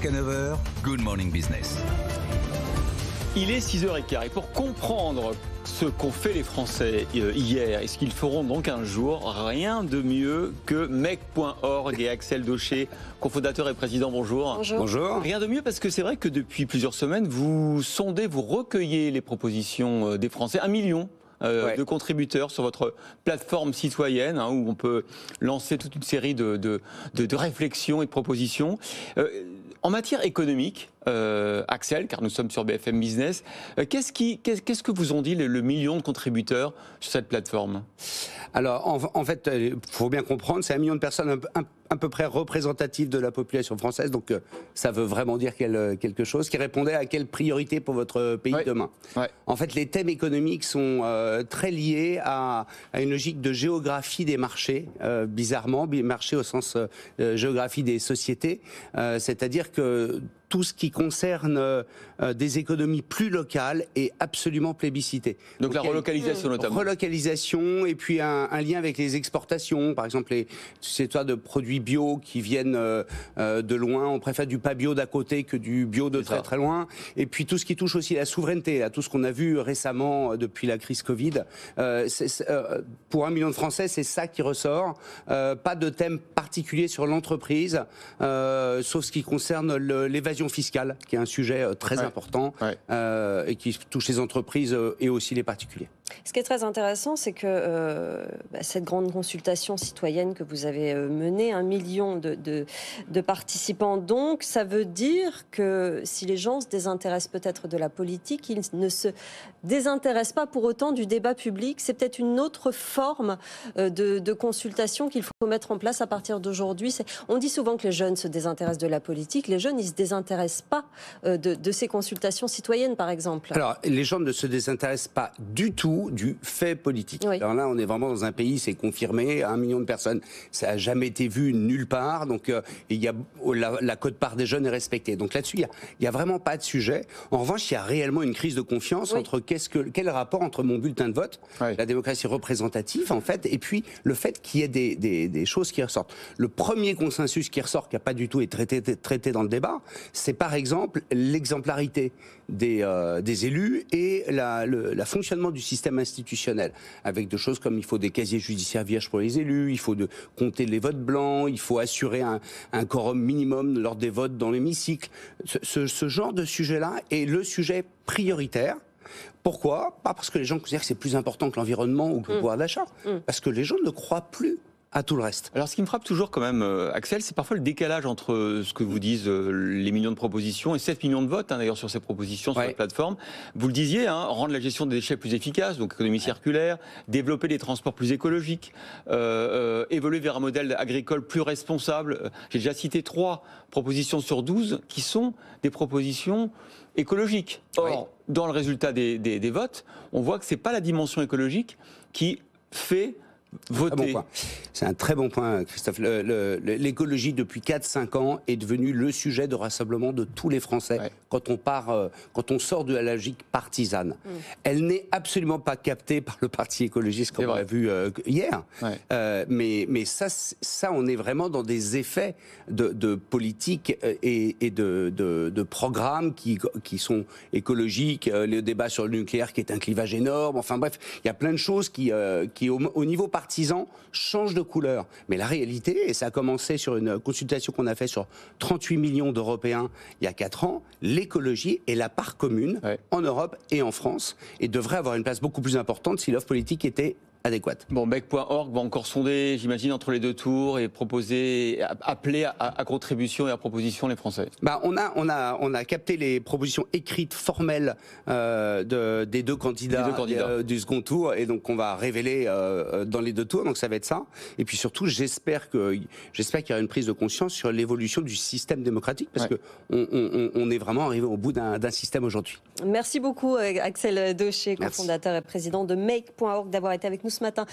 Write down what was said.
Jusqu'à 9h, Good Morning Business. Il est 6h15 et pour comprendre ce qu'ont fait les Français hier et ce qu'ils feront dans 15 jours, rien de mieux que Make.org et Axel Daucher, cofondateur et président. Bonjour. Bonjour. Bonjour. Rien de mieux parce que c'est vrai que depuis plusieurs semaines, vous sondez, vous recueillez les propositions des Français. 1 million de contributeurs sur votre plateforme citoyenne où on peut lancer toute une série de réflexions et de propositions. En matière économique, Axel, car nous sommes sur BFM Business, qu'est-ce que vous ont dit le million de contributeurs sur cette plateforme ? Alors, en fait, il faut bien comprendre, c'est 1 million de personnes à peu près représentatives de la population française, donc ça veut vraiment dire quelque chose, qui répondait à quelle priorité pour votre pays demain. Ouais. En fait, les thèmes économiques sont très liés à une logique de géographie des marchés, bizarrement, marché au sens géographie des sociétés, c'est-à-dire que tout ce qui concerne des économies plus locales est absolument plébiscité. Donc la relocalisation notamment. Relocalisation et puis un lien avec les exportations. Par exemple, ces histoires de produits bio qui viennent de loin. On préfère du pas bio d'à côté que du bio de très très loin. Et puis tout ce qui touche aussi la souveraineté, à tout ce qu'on a vu récemment depuis la crise Covid. Pour 1 million de Français, c'est ça qui ressort. Pas de thème particulier sur l'entreprise, sauf ce qui concerne l'évasion fiscale, qui est un sujet très important et qui touche les entreprises et aussi les particuliers. Ce qui est très intéressant, c'est que cette grande consultation citoyenne que vous avez menée, 1 million de participants, donc ça veut dire que si les gens se désintéressent peut-être de la politique, ils ne se désintéressent pas pour autant du débat public. C'est peut-être une autre forme de consultation qu'il faut mettre en place à partir d'aujourd'hui. On dit souvent que les jeunes se désintéressent de la politique. Les jeunes, ils ne se désintéressent pas de ces consultations citoyennes, par exemple. Alors, les gens ne se désintéressent pas du tout du fait politique. Oui. Alors là, on est vraiment dans un pays, c'est confirmé, 1 million de personnes, ça n'a jamais été vu nulle part, donc il y a, la quote-part des jeunes est respectée. Donc là-dessus, il n'y a vraiment pas de sujet. En revanche, il y a réellement une crise de confiance entre quel rapport entre mon bulletin de vote, la démocratie représentative, en fait, et puis le fait qu'il y ait des choses qui ressortent. Le premier consensus qui ressort, qui n'a pas du tout été traité dans le débat, c'est par exemple l'exemplarité des élus et le fonctionnement du système institutionnel, avec des choses comme il faut des casiers judiciaires vierges pour les élus, il faut compter les votes blancs, il faut assurer un quorum minimum lors des votes dans l'hémicycle. Ce genre de sujet-là est le sujet prioritaire. Pourquoi ? Pas parce que les gens considèrent que c'est plus important que l'environnement ou que le pouvoir d'achat, parce que les gens ne croient plus à tout le reste. Alors ce qui me frappe toujours quand même, Axel, c'est parfois le décalage entre ce que vous disent les millions de propositions et 7 millions de votes d'ailleurs sur ces propositions sur la plateforme. Vous le disiez, rendre la gestion des déchets plus efficace, donc économie circulaire, développer des transports plus écologiques, évoluer vers un modèle agricole plus responsable. J'ai déjà cité 3 propositions sur 12 qui sont des propositions écologiques. Or, dans le résultat des votes, on voit que ce n'est pas la dimension écologique qui fait voter. C'est un très bon point, Christophe. L'écologie, depuis 4-5 ans, est devenue le sujet de rassemblement de tous les Français quand on sort de la logique partisane. Elle n'est absolument pas captée par le Parti écologiste, comme on l'a vu hier. Mais ça, on est vraiment dans des effets de politique et de programmes qui sont écologiques. Le débat sur le nucléaire qui est un clivage énorme. Enfin bref, il y a plein de choses qui au niveau partisan, changent de couleur. Mais la réalité, et ça a commencé sur une consultation qu'on a faite sur 38 millions d'Européens il y a 4 ans, l'écologie est la part commune en Europe et en France et devrait avoir une place beaucoup plus importante si l'offre politique était adéquate. Bon, Make.org va encore sonder, j'imagine, entre les 2 tours et proposer, appeler à contribution et à proposition les Français. On a capté les propositions écrites formelles des deux candidats du second tour et donc on va révéler dans les 2 tours, donc ça va être ça. Et puis surtout, j'espère qu'il y aura une prise de conscience sur l'évolution du système démocratique parce que on est vraiment arrivé au bout d'un système aujourd'hui. Merci beaucoup Axel Daucher, cofondateur et président de Make.org, d'avoir été avec nous ce matin.